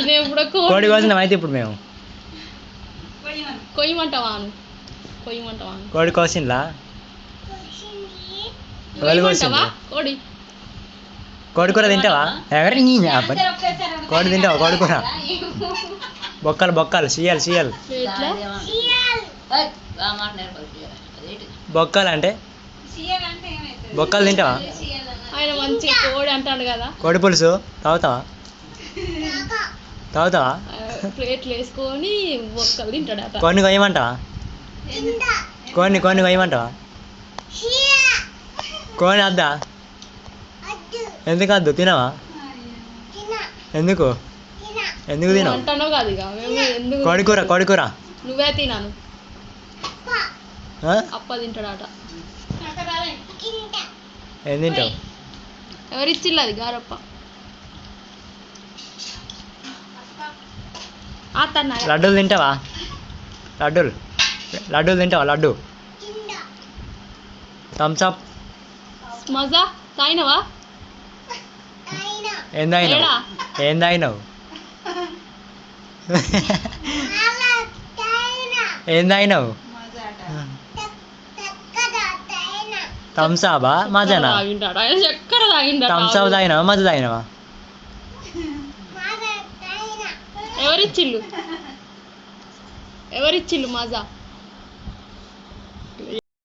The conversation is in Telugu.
కోడి కోసినాం అయితే ఇప్పుడు మేము కొయ్యమంటావాను కోడి కోసిండ్లా కోడి కోడి కూర తింటావా ఎవరి కోడి తింటావా కోడి కూర బొక్కలు సీయల్ బొక్కలు అంటే బొక్కలు తింటావా ఆయన మంచి కోడి అంటాడు కదా కోడి పులుసు తాగుతావా ప్లేట్లు వేసుకొని బొక్కలు తింటాడు కొన్ని కొయ్యమంటావా కొన్ని కొయ్యమంటావా కోని వద్దా ఎందుకు వద్దు తినవా ఎందుకు తినవు అంటానో కాదు ఇక ఎందుకు కోడి కూర నువ్వే తినాను అప్ప తింటాడట ఏం తింటావు ఎవరిచ్చిల్లు అది గారప్ప లడ్డూలు తింటావా లడ్డూలు తింటావా లడ్డు థమ్స్అప్ మజా తాగినవా ఏం తాగినావు థమ్స్అపా మజానా థమ్స్అప్ తాగినావా మజా తాగినావా ఎవరిచ్చిల్లు మజా